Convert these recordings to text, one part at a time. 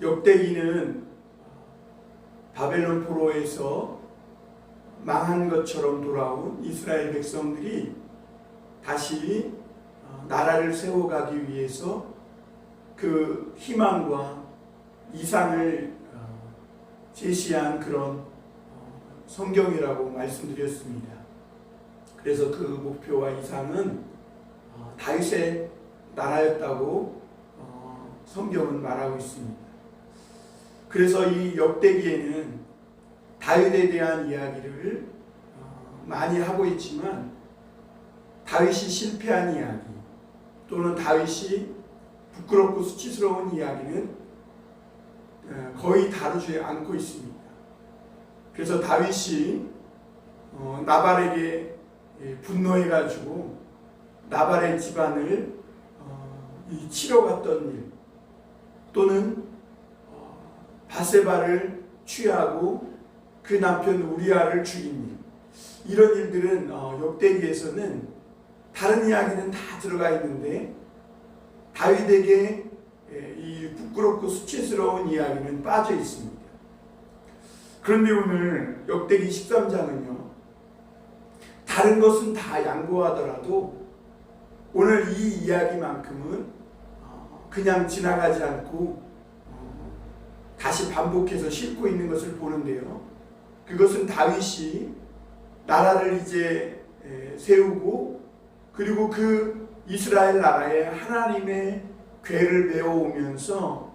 역대기는 바벨론 포로에서 망한 것처럼 돌아온 이스라엘 백성들이 다시 나라를 세워가기 위해서 그 희망과 이상을 제시한 그런 성경이라고 말씀드렸습니다. 그래서 그 목표와 이상은 다윗의 나라였다고 성경은 말하고 있습니다. 그래서 이 역대기에는 다윗에 대한 이야기를 많이 하고 있지만 다윗이 실패한 이야기 또는 다윗이 부끄럽고 수치스러운 이야기는 거의 다루지 않고 있습니다. 그래서 다윗이 나발에게 분노해가지고 나발의 집안을 치러 갔던 일 또는 바세바를 취하고 그 남편 우리아를 죽인 일, 이런 일들은 역대기에서는 다른 이야기는 다 들어가 있는데 다윗에게 이 부끄럽고 수치스러운 이야기는 빠져 있습니다. 그런데 오늘 역대기 13장은요 다른 것은 다 양보하더라도 오늘 이 이야기만큼은 그냥 지나가지 않고 다시 반복해서 싣고 있는 것을 보는데요. 그것은 다윗이 나라를 이제 세우고 그리고 그 이스라엘 나라에 하나님의 궤를 메어오면서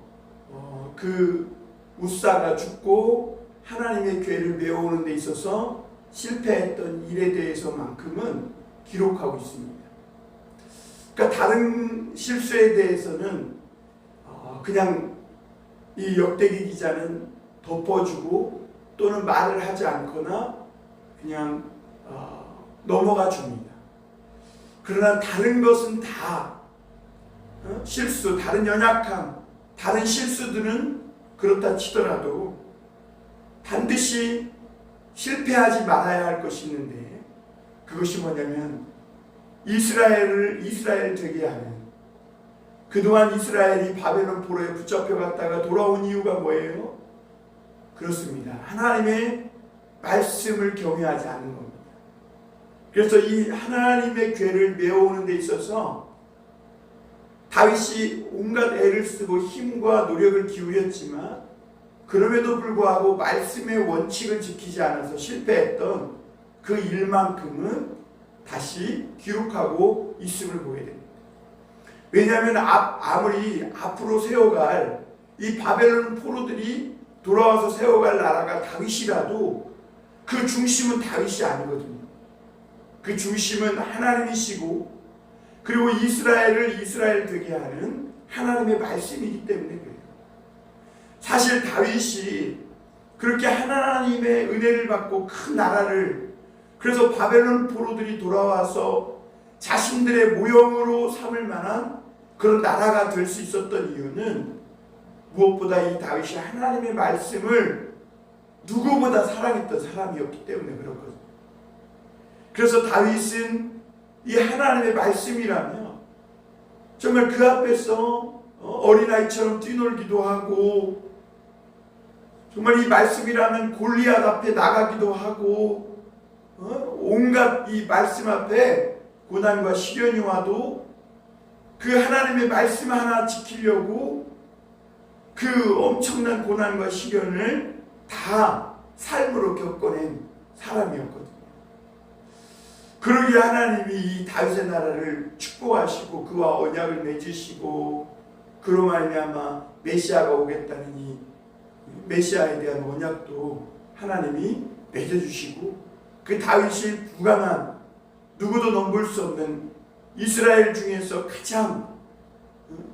그 우사가 죽고 하나님의 궤를 메어오는 데 있어서 실패했던 일에 대해서만큼은 기록하고 있습니다. 그러니까 다른 실수에 대해서는 그냥 이 역대기 기자는 덮어주고 또는 말을 하지 않거나 그냥 넘어가 줍니다. 그러나 다른 것은 다 실수, 다른 연약함, 다른 실수들은 그렇다 치더라도 반드시 실패하지 말아야 할 것이 있는데 그것이 뭐냐면 이스라엘 되게 하는, 그동안 이스라엘이 바벨론 포로에 붙잡혀 갔다가 돌아온 이유가 뭐예요? 그렇습니다. 하나님의 말씀을 경외하지 않는 겁니다. 그래서 이 하나님의 궤를 메어오는 데 있어서 다윗이 온갖 애를 쓰고 힘과 노력을 기울였지만 그럼에도 불구하고 말씀의 원칙을 지키지 않아서 실패했던 그 일만큼은 다시 기록하고 있음을 보게 됩니다. 왜냐하면 아무리 앞으로 세워갈 이 바벨론 포로들이 돌아와서 세워갈 나라가 다윗이라도 그 중심은 다윗이 아니거든요. 그 중심은 하나님이시고 그리고 이스라엘을 이스라엘 되게 하는 하나님의 말씀이기 때문에 그래요. 사실 다윗이 그렇게 하나님의 은혜를 받고 큰 나라를, 그래서 바벨론 포로들이 돌아와서 자신들의 모형으로 삼을 만한 그런 나라가 될 수 있었던 이유는 무엇보다 이 다윗이 하나님의 말씀을 누구보다 사랑했던 사람이었기 때문에 그렇거든요. 그래서 다윗은 이 하나님의 말씀이라며 정말 그 앞에서 어린아이처럼 뛰놀기도 하고, 정말 이 말씀이라면 골리앗 앞에 나가기도 하고, 온갖 이 말씀 앞에 고난과 시련이 와도 그 하나님의 말씀 하나 지키려고 그 엄청난 고난과 시련을 다 삶으로 겪어낸 사람이었거든요. 그러기에 하나님이 이 다윗의 나라를 축복하시고 그와 언약을 맺으시고 그로 말미암아 메시아가 오겠다는 이 메시아에 대한 언약도 하나님이 맺어주시고 그 다윗이 부강한, 누구도 넘볼 수 없는 이스라엘 중에서 가장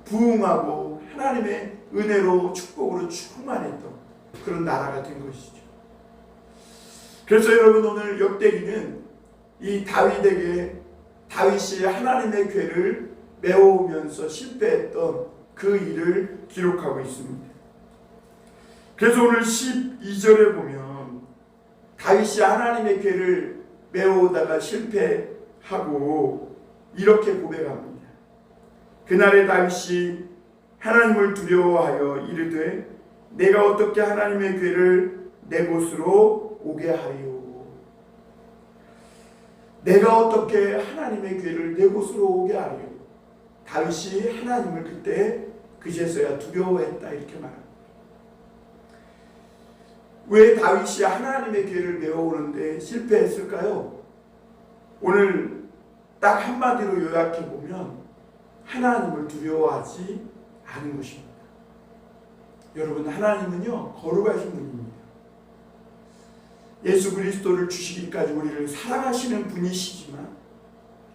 부흥하고 하나님의 은혜로 축복으로 충만했던 그런 나라가 된 것이죠. 그래서 여러분 오늘 역대기는 이 다윗이 하나님의 궤를 메워오면서 실패했던 그 일을 기록하고 있습니다. 그래서 오늘 12절에 보면 다윗이 하나님의 궤를 메워오다가 실패하고 이렇게 고백합니다. 그날에 다윗이 하나님을 두려워하여 이르되 내가 어떻게 하나님의 괴를 내 곳으로 오게 하리요. 내가 어떻게 하나님의 괴를 내 곳으로 오게 하리요. 다윗이 하나님을 그때 그제서야 두려워했다 이렇게 말합니다. 왜 다윗이 하나님의 괴를 메워오는데 실패했을까요? 오늘 딱 한마디로 요약해보면 하나님을 두려워하지 않은 것입니다. 여러분, 하나님은요 거룩하신 분입니다. 예수 그리스도를 주시기까지 우리를 사랑하시는 분이시지만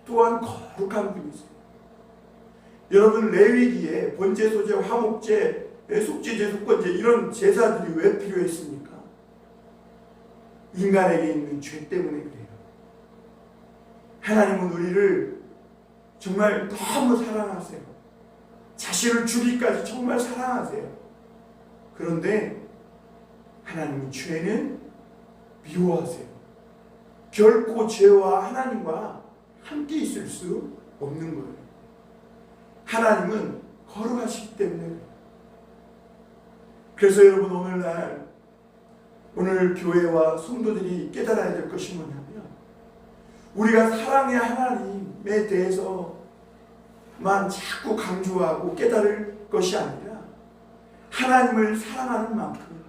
또한 거룩한 분이세요. 여러분, 레위기에 번제, 소제, 화목제, 속죄제, 속건제 이런 제사들이 왜 필요했습니까? 인간에게 있는 죄 때문에 그래요. 하나님은 우리를 정말 너무 사랑하세요. 자신을 주기까지 정말 사랑하세요. 그런데 하나님은 죄는 미워하세요. 결코 죄와 하나님과 함께 있을 수 없는 거예요. 하나님은 거룩하시기 때문에. 그래서 여러분, 오늘 교회와 성도들이 깨달아야 될 것이 뭐냐면 우리가 사랑의 하나님에 대해서만 자꾸 강조하고 깨달을 것이 아니라 하나님을 사랑하는 만큼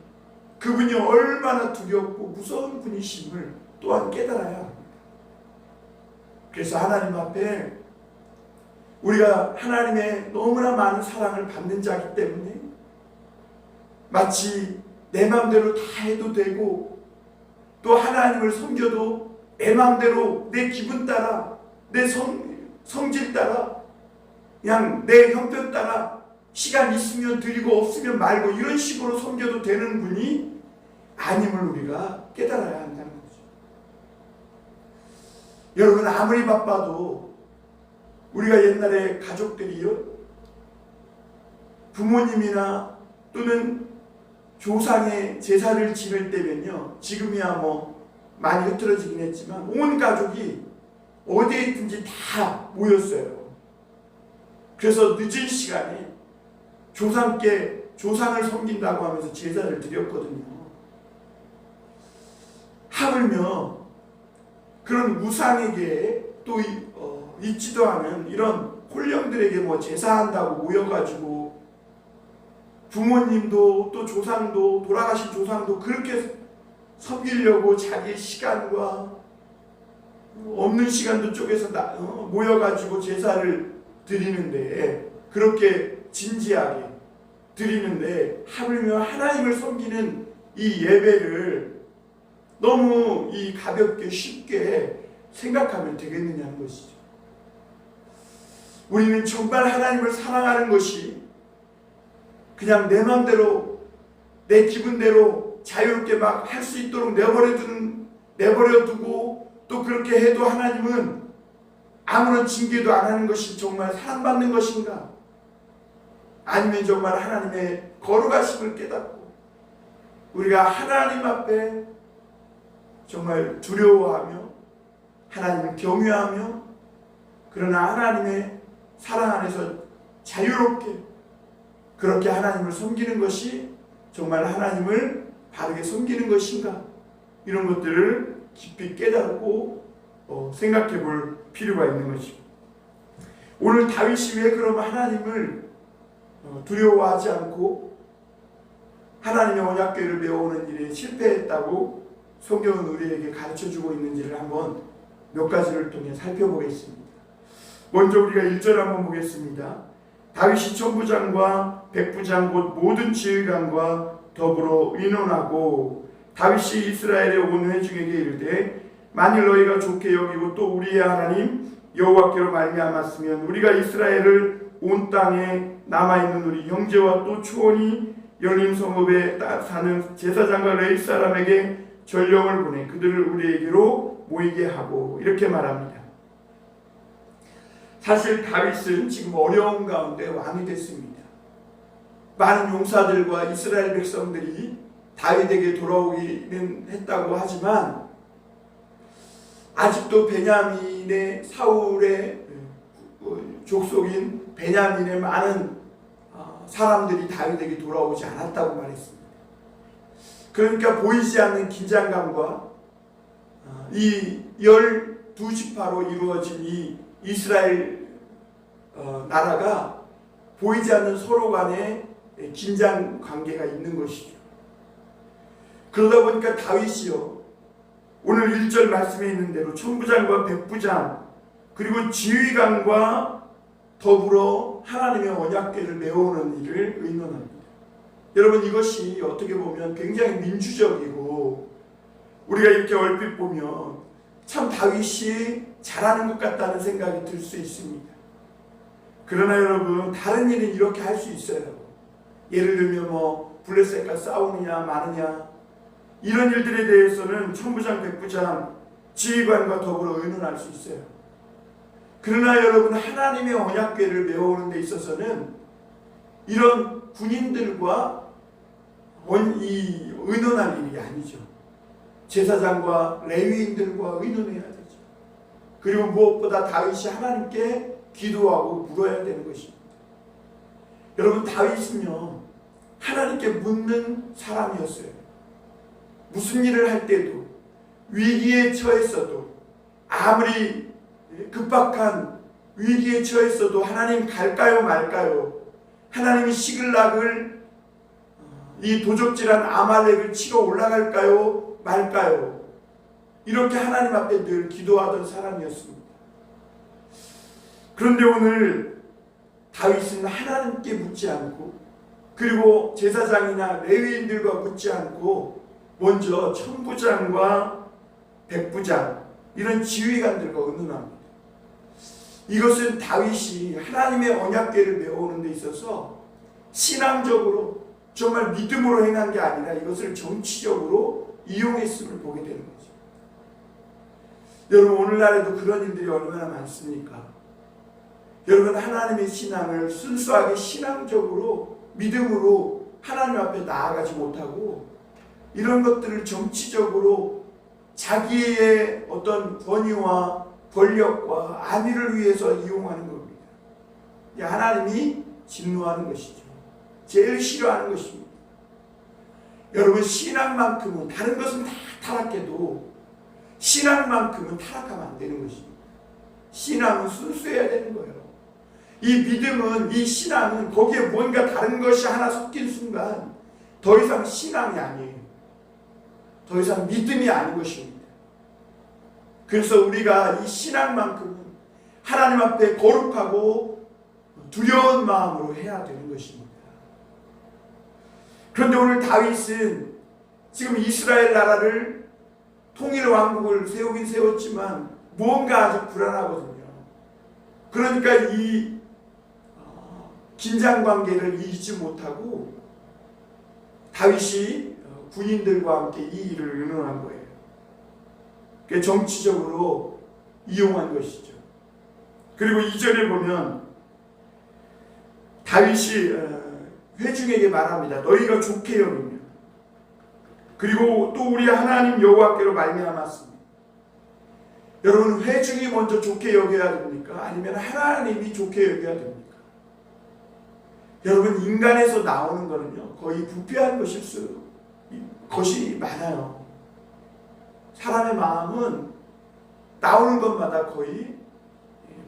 그분이 얼마나 두렵고 무서운 분이심을 또한 깨달아야 합니다. 그래서 하나님 앞에 우리가 하나님의 너무나 많은 사랑을 받는 자이기 때문에 마치 내 마음대로 다 해도 되고 또 하나님을 섬겨도 내 마음대로 내 기분 따라 내 성질 따라 그냥 내 형편 따라 시간 있으면 드리고 없으면 말고 이런 식으로 섬겨도 되는 분이 아님을 우리가 깨달아야 한다는 거죠. 여러분, 아무리 바빠도 우리가 옛날에 가족들이요 부모님이나 또는 조상의 제사를 지낼 때면요, 지금이야 뭐 많이 흐트러지긴 했지만 온 가족이 어디에 있든지 다 모였어요. 그래서 늦은 시간에 조상께 조상을 섬긴다고 하면서 제사를 드렸거든요. 하물며 그런 우상에게 또 있지도 않은 이런 홀령들에게 뭐 제사한다고 모여가지고 부모님도 또 조상도 돌아가신 조상도 그렇게 섬기려고 자기 시간과 없는 시간도 쪼개서 모여가지고 제사를 드리는데 그렇게 진지하게 드리는데 하물며 하나님을 섬기는 이 예배를 너무 이 가볍게 쉽게 생각하면 되겠느냐는 것이죠. 우리는 정말 하나님을 사랑하는 것이 그냥 내 마음대로 내 기분대로 자유롭게 막 할 수 있도록 내버려두고 또 그렇게 해도 하나님은 아무런 징계도 안 하는 것이 정말 사랑받는 것인가? 아니면 정말 하나님의 거룩하심을 깨닫고 우리가 하나님 앞에 정말 두려워하며 하나님을 경외하며 그러나 하나님의 사랑 안에서 자유롭게 그렇게 하나님을 섬기는 것이 정말 하나님을 바르게 섬기는 것인가? 이런 것들을 깊이 깨닫고 생각해 볼 필요가 있는 것입니다. 오늘 다윗이 왜 그럼 하나님을 두려워하지 않고 하나님의 언약궤를 메워오는 일에 실패했다고 성경은 우리에게 가르쳐주고 있는지를 한번 몇 가지를 통해 살펴보겠습니다. 먼저 우리가 1절 한번 보겠습니다. 다윗이 천부장과 백부장 곧 모든 지휘관과 더불어 의논하고 다윗이 이스라엘의 온 회중에게 이르되 만일 너희가 좋게 여기고 또 우리의 하나님 여호와께로 말미암았으면 우리가 이스라엘을 온 땅에 남아있는 우리 형제와 또 초원이 열린 성읍에 사는 제사장과 레위 사람에게 전령을 보내 그들을 우리에게로 모이게 하고 이렇게 말합니다. 사실 다윗은 지금 어려운 가운데 왕이 됐습니다. 많은 용사들과 이스라엘 백성들이 다윗에게 돌아오기는 했다고 하지만 아직도 베냐민의 사울의 족속인 베냐민의 많은 사람들이 다윗에게 돌아오지 않았다고 말했습니다. 그러니까 보이지 않는 긴장감과 이 12지파로 이루어진 이 이스라엘 나라가 보이지 않는 서로 간의 긴장 관계가 있는 것이죠. 그러다 보니까 다윗이요, 오늘 1절 말씀에 있는 대로 천부장과 백부장 그리고 지휘관과 더불어 하나님의 언약궤를 메우는 일을 의논합니다. 여러분, 이것이 어떻게 보면 굉장히 민주적이고 우리가 이렇게 얼핏 보면 참 다윗이 잘하는 것 같다는 생각이 들 수 있습니다. 그러나 여러분, 다른 일은 이렇게 할 수 있어요. 예를 들면 블레셋과 싸우느냐 마느냐 이런 일들에 대해서는 천부장 백부장 지휘관과 더불어 의논할 수 있어요. 그러나 여러분, 하나님의 언약궤를 메우는 데 있어서는 이런 군인들과 의논할 일이 아니죠. 제사장과 레위인들과 의논해야 되죠. 그리고 무엇보다 다윗이 하나님께 기도하고 물어야 되는 것입니다. 여러분, 다윗은요, 하나님께 묻는 사람이었어요. 무슨 일을 할 때도, 위기에 처했어도, 아무리 급박한 위기에 처했어도 하나님 갈까요 말까요? 하나님이 시글락을, 이 도적질한 아말렉을 치러 올라갈까요 말까요? 이렇게 하나님 앞에 늘 기도하던 사람이었습니다. 그런데 오늘 다윗은 하나님께 묻지 않고, 그리고 제사장이나 레위인들과 묻지 않고 먼저 천부장과 백부장 이런 지휘관들과 의논합니다. 이것은 다윗이 하나님의 언약궤를 메우는 데 있어서 신앙적으로 정말 믿음으로 행한 게 아니라 이것을 정치적으로 이용했음을 보게 되는 거죠. 여러분, 오늘날에도 그런 일들이 얼마나 많습니까? 여러분, 하나님의 신앙을 순수하게 신앙적으로 믿음으로 하나님 앞에 나아가지 못하고 이런 것들을 정치적으로 자기의 어떤 권위와 권력과 안위를 위해서 이용하는 겁니다. 하나님이 진노하는 것이죠. 제일 싫어하는 것입니다. 여러분, 신앙만큼은, 다른 것은 다 타락해도 신앙만큼은 타락하면 안 되는 것입니다. 신앙은 순수해야 되는 거예요. 이 믿음은, 이 신앙은 거기에 뭔가 다른 것이 하나 섞인 순간 더 이상 신앙이 아니에요. 더 이상 믿음이 아닌 것입니다. 그래서 우리가 이 신앙만큼은 하나님 앞에 거룩하고 두려운 마음으로 해야 되는 것입니다. 그런데 오늘 다윗은 지금 이스라엘 나라를 통일 왕국을 세우긴 세웠지만 무언가 아직 불안하거든요. 그러니까 이 긴장 관계를 잊지 못하고 다윗이 군인들과 함께 이 일을 의논한 거예요. 그게 정치적으로 이용한 것이죠. 그리고 2절에 보면 다윗이 회중에게 말합니다. 너희가 좋게 여기며 그리고 또 우리 하나님 여호와께로 말미암았습니다. 여러분, 회중이 먼저 좋게 여겨야 됩니까? 아니면 하나님이 좋게 여겨야 됩니까? 여러분, 인간에서 나오는 거는요, 거의 부패한 것이 많아요. 사람의 마음은 나오는 것마다 거의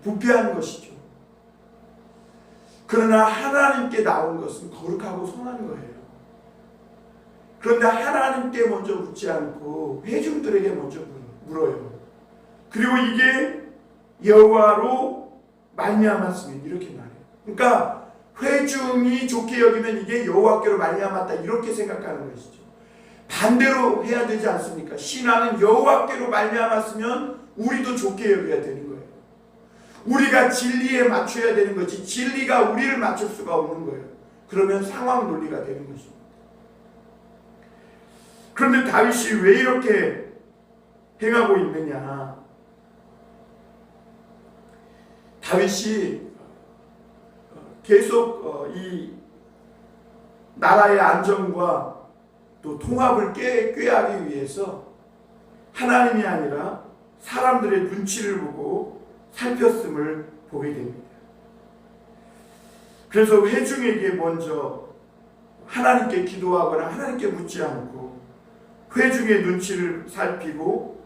부패한 것이죠. 그러나 하나님께 나온 것은 거룩하고 선한 거예요. 그런데 하나님께 먼저 묻지 않고 회중들에게 먼저 물어요. 그리고 이게 여호와로 말미암았으면 이렇게 말해요. 그러니까 회중이 좋게 여기면 이게 여호와께로 말미암았다 이렇게 생각하는 것이죠. 반대로 해야 되지 않습니까? 신앙은 여호와께로 말미암았으면 우리도 좋게 여겨야 되는 거예요. 우리가 진리에 맞춰야 되는 거지 진리가 우리를 맞출 수가 없는 거예요. 그러면 상황 논리가 되는 것입니다. 그런데 다윗이 왜 이렇게 행하고 있느냐? 다윗이 계속 이 나라의 안정과 또 통합을 꾀하기 위해서 하나님이 아니라 사람들의 눈치를 보고 살폈음을 보게 됩니다. 그래서 회중에게 먼저 하나님께 기도하거나 하나님께 묻지 않고 회중의 눈치를 살피고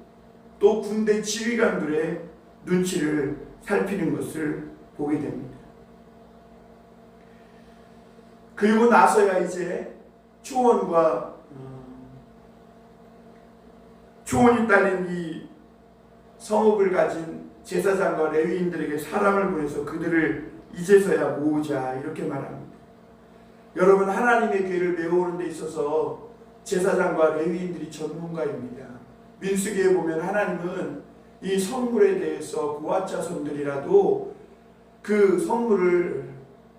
또 군대 지휘관들의 눈치를 살피는 것을 보게 됩니다. 그리고 나서야 이제 초원이 딸린 이 성읍을 가진 제사장과 레위인들에게 사람을 보내서 그들을 이제서야 모으자 이렇게 말합니다. 여러분, 하나님의 괴를 메우는 데 있어서 제사장과 레위인들이 전문가입니다. 민수기에 보면 하나님은 이 성물에 대해서 고앗 자손들이라도 그 성물을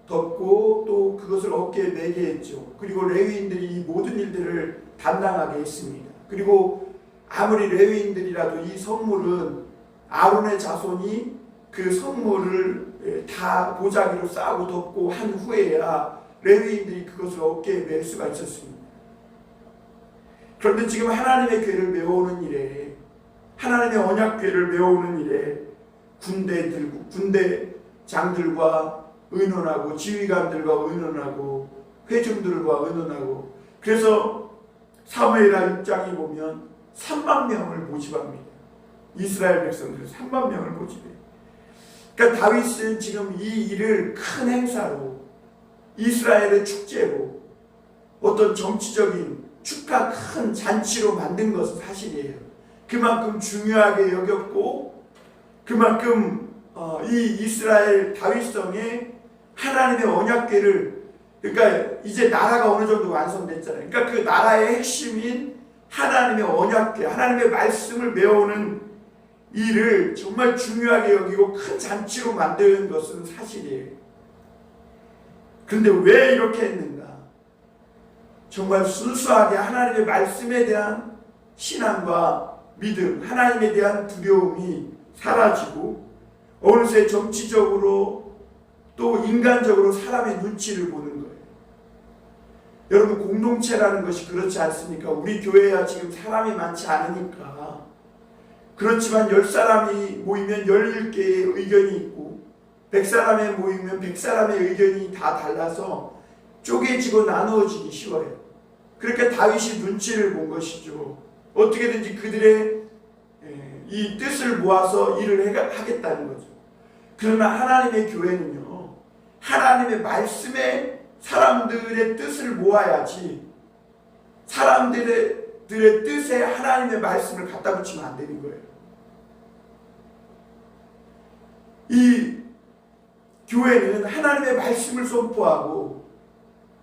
덮고 또 그것을 어깨에 매게 했죠. 그리고 레위인들이 이 모든 일들을 담당하게 했습니다. 그리고 아무리 레위인들이라도 이 성물은 아론의 자손이 그 성물을 다 보자기로 싸고 덮고 한 후에야 레위인들이 그것을 어깨에 맬 수가 있었습니다. 그런데 지금 하나님의 괴를 메우는 일에, 하나님의 언약궤를 메우는 일에 군대장들과 의논하고 지휘관들과 의논하고 회중들과 의논하고, 그래서 사무엘하 6장에 보면 3만 명을 모집합니다. 이스라엘 백성들 3만 명을 모집해요. 그러니까 다윗은 지금 이 일을 큰 행사로, 이스라엘의 축제로, 어떤 정치적인 축하 큰 잔치로 만든 것은 사실이에요. 그만큼 중요하게 여겼고, 그만큼 이 이스라엘 다윗성에 하나님의 언약궤를, 그러니까 이제 나라가 어느 정도 완성됐잖아요. 그러니까 그 나라의 핵심인 하나님의 언약궤, 하나님의 말씀을 메우는 일을 정말 중요하게 여기고 큰 잔치로 만드는 것은 사실이에요. 그런데 왜 이렇게 했는가? 정말 순수하게 하나님의 말씀에 대한 신앙과 믿음, 하나님에 대한 두려움이 사라지고 어느새 정치적으로 또 인간적으로 사람의 눈치를 보는 거예요. 여러분, 공동체라는 것이 그렇지 않습니까? 우리 교회야 지금 사람이 많지 않으니까, 그렇지만 10사람이 모이면 11개의 의견이 있고 100사람이 모이면 100사람의 의견이 다 달라서 쪼개지고 나누어지기 쉬워요. 그러니까 다윗이 눈치를 본 것이죠. 어떻게든지 그들의 이 뜻을 모아서 일을 하겠다는 거죠. 그러나 하나님의 교회는요, 하나님의 말씀에 사람들의 뜻을 모아야지, 사람들의 뜻에 하나님의 말씀을 갖다 붙이면 안 되는 거예요. 이 교회는 하나님의 말씀을 선포하고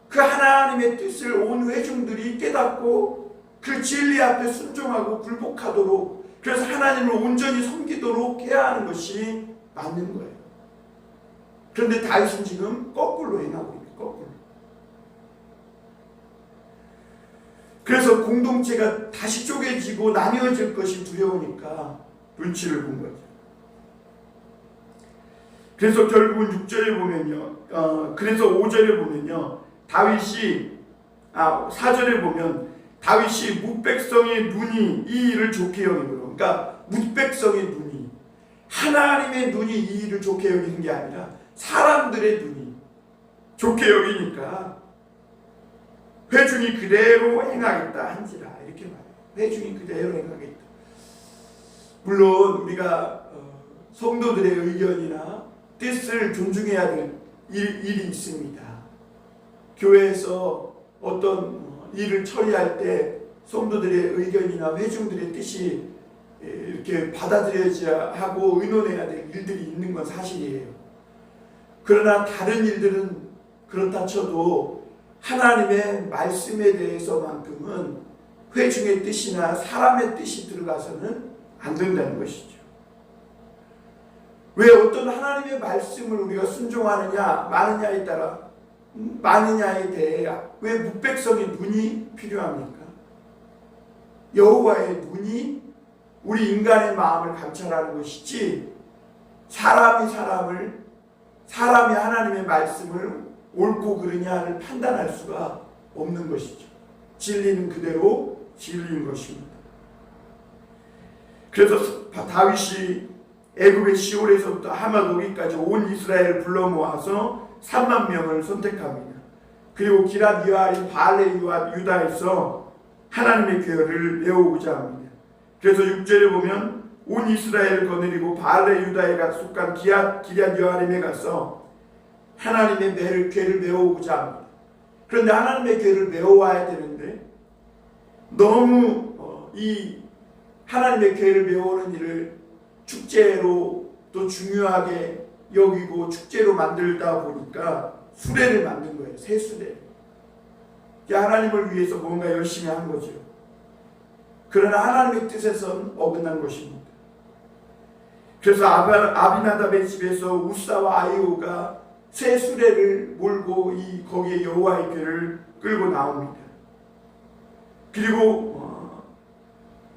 그 하나님의 뜻을 온 회중들이 깨닫고 그 진리 앞에 순종하고 굴복하도록, 그래서 하나님을 온전히 섬기도록 해야 하는 것이 맞는 거예요. 그런데 다윗은 지금 거꾸로 행하고 있는 거꾸로. 그래서 공동체가 다시 쪼개지고 나뉘어질 것이 두려우니까 눈치를 본 거죠. 그래서 결국은 6절에 보면요, 그래서 5절에 보면요, 다윗이 4절에 보면 다윗이 뭇백성의 눈이 이 일을 좋게 여기므로, 그러니까 뭇백성의 눈이, 하나님의 눈이 이 일을 좋게 여기는 게 아니라 사람들의 눈이 좋게 여기니까 회중이 그대로 행하겠다 한지라, 이렇게 말해요. 회중이 그대로 행하겠다. 물론 우리가 성도들의 의견이나 뜻을 존중해야 될 일이 있습니다. 교회에서 어떤 일을 처리할 때 성도들의 의견이나 회중들의 뜻이 이렇게 받아들여져야 하고 의논해야 될 일들이 있는 건 사실이에요. 그러나 다른 일들은 그렇다 쳐도 하나님의 말씀에 대해서만큼은 회중의 뜻이나 사람의 뜻이 들어가서는 안 된다는 것이죠. 왜 어떤 하나님의 말씀을 우리가 순종하느냐 마느냐에 따라, 마느냐에 대해 왜 뭇백성의 눈이 필요합니까? 여호와의 눈이 우리 인간의 마음을 감찰하는 것이지, 사람이 하나님의 말씀을 옳고 그르냐를 판단할 수가 없는 것이죠. 진리는 그대로 진리인 것입니다. 그래서 다윗이 애굽의 시올에서부터 하맛 오기까지 온 이스라엘을 불러 모아서 3만 명을 선택합니다. 그리고 기럇 여아린 바알레 유다에서 하나님의 교회를 메우고자 합니다. 그래서 6절에 보면 온 이스라엘을 거느리고 바알레 유다에 속한 기럇 여아림에 가서 하나님의 교회를 메우고자 합니다. 그런데 하나님의 교회를 메워와야 되는데 너무 이 하나님의 교회를 메우는 일을 축제로 또 중요하게 여기고 축제로 만들다 보니까 수레를 만든 거예요. 새 수레. 하나님을 위해서 뭔가 열심히 한 거죠. 그러나 하나님의 뜻에선 어긋난 것입니다. 그래서 아비나답의 집에서 우사와 아이오가 새 수레를 몰고 거기에 여호와의 궤를 끌고 나옵니다. 그리고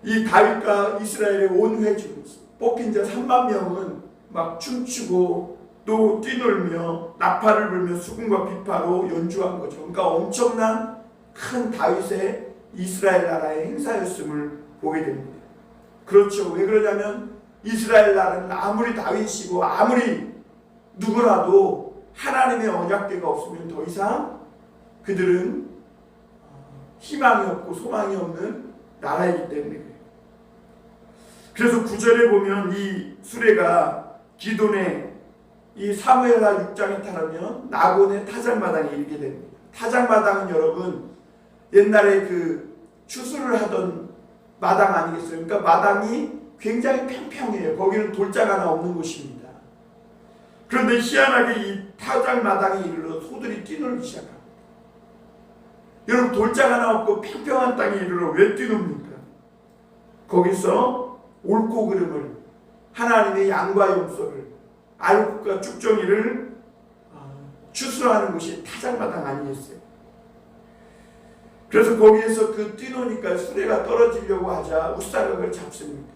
이 다윗과 이스라엘의 온 회중 뽑힌 자 3만 명은 막 춤추고 또 뛰놀며 나팔을 불며 수금과 비파로 연주한 거죠. 그러니까 엄청난 큰 다윗의 이스라엘 나라의 행사였음을 보게 됩니다. 그렇죠. 왜 그러냐면 이스라엘 나라는 아무리 다윗이고 아무리 누구라도 하나님의 언약궤가 없으면 더 이상 그들은 희망이 없고 소망이 없는 나라이기 때문에 그래요. 그래서 9절에 보면 이 수레가 기돈의 이 사무엘하 6장에 따르면 나곤의 타작마당에 이르게 됩니다. 타작마당은 여러분 옛날에 그 추수를 하던 마당 아니겠어요? 그러니까 마당이 굉장히 평평해요. 거기는 돌짝 하나 없는 곳입니다. 그런데 희한하게 이 타작마당에 이르러 소들이 뛰놀기 시작합니다. 여러분 돌짝 하나 없고 평평한 땅에 이르러 왜 뛰놉니까? 거기서 옳고 그름을 하나님의 양과 염소를 알곡과 쭉정이를 추수하는 곳이 타작마당 아니겠어요? 그래서 거기에서 그 뛰노니까 수레가 떨어지려고 하자 우사가 그걸 잡습니다.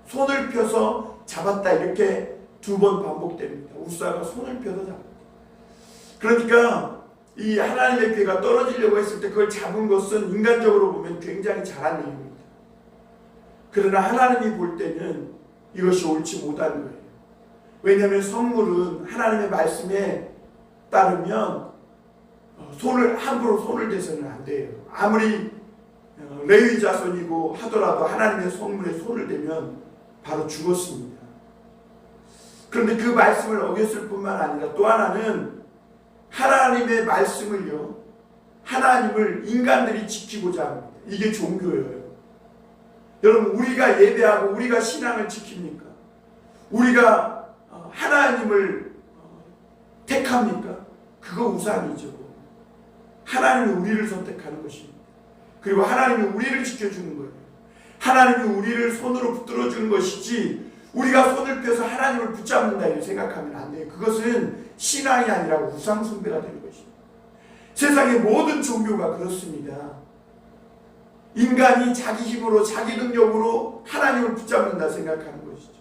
손을 펴서 잡았다 이렇게 2번 반복됩니다. 우사가 손을 펴서 잡았다. 그러니까 이 하나님의 궤가 떨어지려고 했을 때 그걸 잡은 것은 인간적으로 보면 굉장히 잘한 일입니다. 그러나 하나님이 볼 때는 이것이 옳지 못한 거예요. 왜냐하면 성물은 하나님의 말씀에 따르면 함부로 손을 대서는 안 돼요. 아무리 레위 자손이고 하더라도 하나님의 성물에 손을 대면 바로 죽었습니다. 그런데 그 말씀을 어겼을 뿐만 아니라 또 하나는 하나님의 말씀을요, 하나님을 인간들이 지키고자 합니다. 이게 종교예요. 여러분 우리가 예배하고 우리가 신앙을 지킵니까? 우리가 하나님을 택합니까? 그거 우상이죠. 하나님이 우리를 선택하는 것입니다. 그리고 하나님이 우리를 지켜주는 거예요. 하나님이 우리를 손으로 붙들어주는 것이지 우리가 손을 펴서 하나님을 붙잡는다 이렇게 생각하면 안 돼요. 그것은 신앙이 아니라 우상 숭배가 되는 것입니다. 세상의 모든 종교가 그렇습니다. 인간이 자기 힘으로 자기 능력으로 하나님을 붙잡는다 생각하는 것이죠.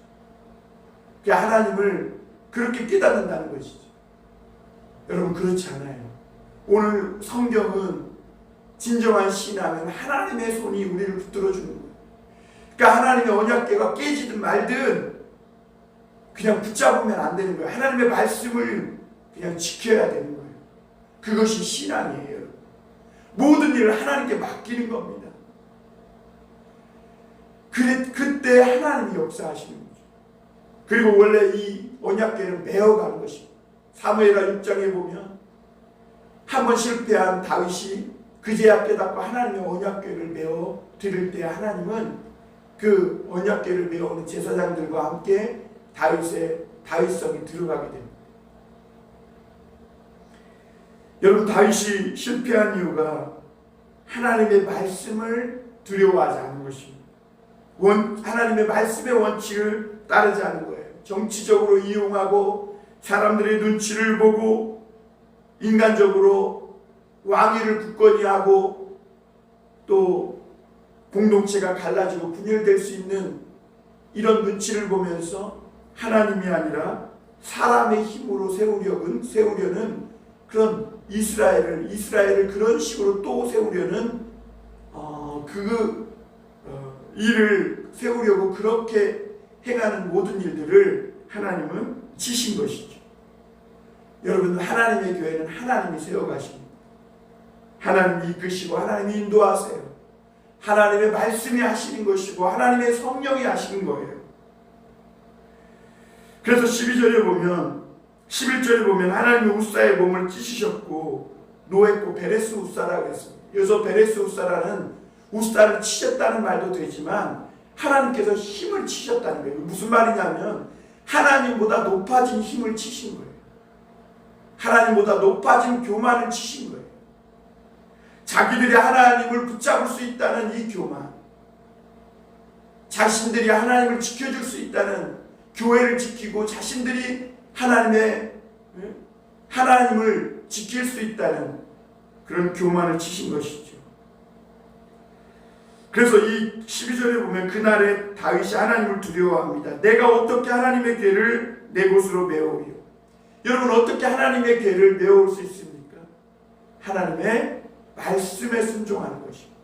하나님을 그렇게 깨닫는다는 것이죠. 여러분 그렇지 않아요. 오늘 성경은 진정한 신앙은 하나님의 손이 우리를 붙들어주는 거예요. 그러니까 하나님의 언약궤가 깨지든 말든 그냥 붙잡으면 안 되는 거예요. 하나님의 말씀을 그냥 지켜야 되는 거예요. 그것이 신앙이에요. 모든 일을 하나님께 맡기는 겁니다. 그때 하나님이 역사하시는 거죠. 그리고 원래 이 언약궤는 메어가는 것입니다. 사무엘하 6장에 보면 한번 실패한 다윗이 그제야 깨닫고 하나님의 언약궤를 메어 드릴 때 하나님은 그 언약궤를 메어오는 제사장들과 함께 다윗성이 들어가게 됩니다. 여러분 다윗이 실패한 이유가 하나님의 말씀을 두려워하지 않는 것입니다. 하나님의 말씀의 원칙을 따르지 않는 거예요. 정치적으로 이용하고 사람들의 눈치를 보고 인간적으로 왕위를 굳건히 하고 또 공동체가 갈라지고 분열될 수 있는 이런 눈치를 보면서 하나님이 아니라 사람의 힘으로 세우려는 그런 이스라엘을 그런 식으로 또 세우려는 일을 세우려고 그렇게 행하는 모든 일들을 하나님은 치신 것이죠. 여러분, 하나님의 교회는 하나님이 세워가십니다. 하나님이 이끄시고 하나님이 인도하세요. 하나님의 말씀이 하시는 것이고 하나님의 성령이 하시는 거예요. 그래서 11절에 보면 11절에 보면 하나님이 우사의 몸을 찢으셨고 노했고 베레스 우사라고 했습니다. 여기서 베레스 우사라는 우사를 치셨다는 말도 되지만 하나님께서 힘을 치셨다는 거예요. 무슨 말이냐면 하나님보다 높아진 힘을 치신 거예요. 하나님보다 높아진 교만을 치신 거예요. 자기들이 하나님을 붙잡을 수 있다는 이 교만, 자신들이 하나님을 지켜줄 수 있다는, 교회를 지키고 자신들이 하나님을 지킬 수 있다는 그런 교만을 치신 것이죠. 그래서 이 12절에 보면 그날에 다윗이 하나님을 두려워합니다. 내가 어떻게 하나님의 궤를 내 곳으로 메우리요. 여러분, 어떻게 하나님의 궤를 메울 수 있습니까? 하나님의 말씀에 순종하는 것입니다.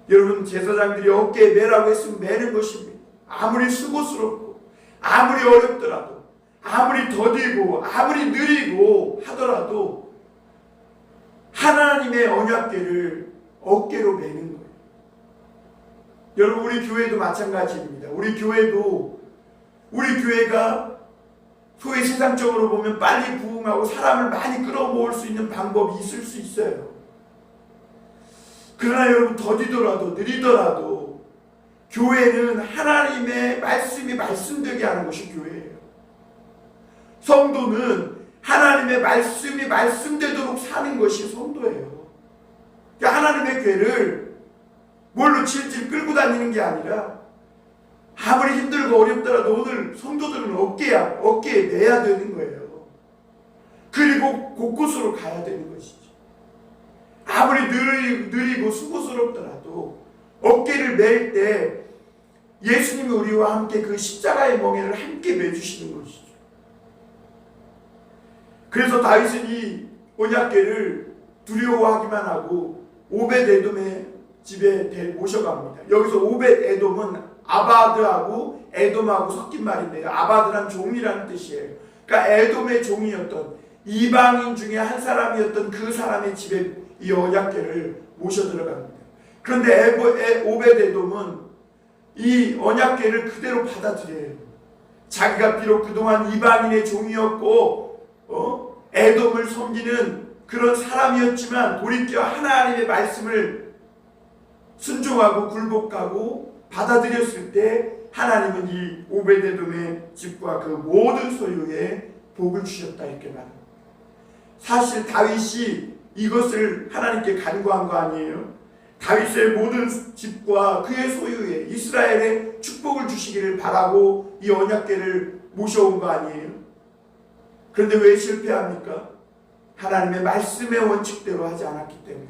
여러분, 제사장들이 어깨에 매라고 했으면 매는 것입니다. 아무리 수고스럽고 아무리 어렵더라도 아무리 더디고 아무리 느리고 하더라도 하나님의 언약궤를 어깨로 매는 거예요. 여러분, 우리 교회도 마찬가지입니다. 우리 교회가 소위 세상적으로 보면 빨리 부흥하고 사람을 많이 끌어모을 수 있는 방법이 있을 수 있어요. 그러나 여러분, 더디더라도 느리더라도 교회는 하나님의 말씀이 말씀되게 하는 것이 교회예요. 성도는 하나님의 말씀이 말씀되도록 사는 것이 성도예요. 그러니까 하나님의 궤를 뭘로 질질 끌고 다니는 게 아니라 아무리 힘들고 어렵더라도 오늘 성도들은 어깨에 매야 되는 거예요. 그리고 곳곳으로 가야 되는 것이죠. 아무리 느리고 수고스럽더라도 어깨를 맬 때 예수님이 우리와 함께 그 십자가의 멍에를 함께 매주시는 것이죠. 그래서 다윗은 이 언약궤를 두려워하기만 하고 오벳에돔의 집에 모셔갑니다. 여기서 오벳에돔은 아바드하고 에돔하고 섞인 말인데요. 아바드란 종이라는 뜻이에요. 그러니까 에돔의 종이었던 이방인 중에 한 사람이었던 그 사람의 집에 이 언약궤를 모셔 들어갑니다. 그런데 오벳에돔은 이 언약궤를 그대로 받아들여요. 자기가 비록 그동안 이방인의 종이었고 에돔을 섬기는 그런 사람이었지만 돌이켜 하나님의 말씀을 순종하고 굴복하고 받아들였을 때 하나님은 이 오벳에돔의 집과 그 모든 소유에 복을 주셨다 이렇게 말합니다. 사실 다윗이 이것을 하나님께 간구한 거 아니에요? 다윗의 모든 집과 그의 소유에 이스라엘에 축복을 주시기를 바라고 이 언약궤를 모셔온 거 아니에요? 그런데 왜 실패합니까? 하나님의 말씀의 원칙대로 하지 않았기 때문에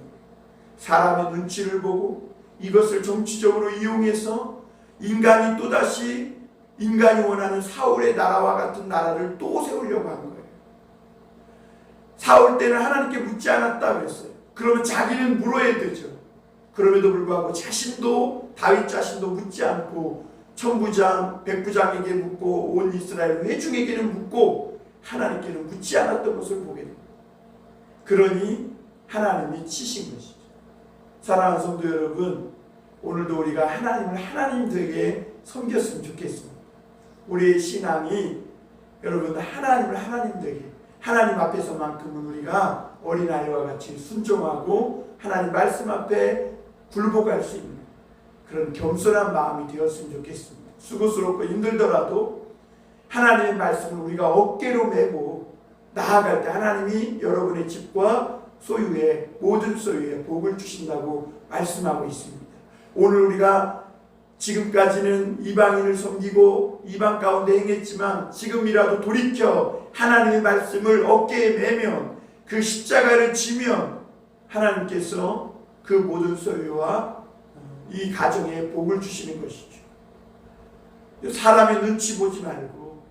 사람의 눈치를 보고 이것을 정치적으로 이용해서 인간이 또다시 인간이 원하는 사울의 나라와 같은 나라를 또 세우려고 한 거예요. 사울 때는 하나님께 묻지 않았다 그랬어요. 그러면 자기는 물어야 되죠. 그럼에도 불구하고 다윗 자신도 묻지 않고 천부장, 백부장에게 묻고 온 이스라엘 회중에게는 묻고 하나님께는 묻지 않았던 것을 보게 됩니다. 그러니 하나님이 치신 것이죠. 사랑하는 성도 여러분, 오늘도 우리가 하나님을 하나님 되게 섬겼으면 좋겠습니다. 우리의 신앙이 여러분 하나님을 하나님 되게, 하나님 앞에서만큼은 우리가 어린아이와 같이 순종하고 하나님 말씀 앞에 굴복할 수 있는 그런 겸손한 마음이 되었으면 좋겠습니다. 수고스럽고 힘들더라도 하나님의 말씀을 우리가 어깨로 메고 나아갈 때 하나님이 여러분의 집과 소유에, 모든 소유에 복을 주신다고 말씀하고 있습니다. 오늘 우리가 지금까지는 이방인을 섬기고 이방 가운데 행했지만 지금이라도 돌이켜 하나님의 말씀을 어깨에 매면 그 십자가를 지면 하나님께서 그 모든 소유와 이 가정에 복을 주시는 것이죠. 사람의 눈치 보지 말고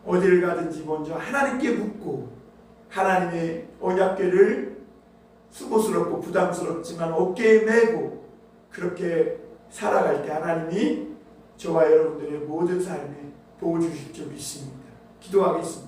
어디를 가든지 먼저 하나님께 묻고 하나님의 언약궤를 수고스럽고 부담스럽지만 어깨에 메고 그렇게 살아갈 때 하나님이 저와 여러분들의 모든 삶에 복을 주실 줄 믿습니다. 기도하겠습니다.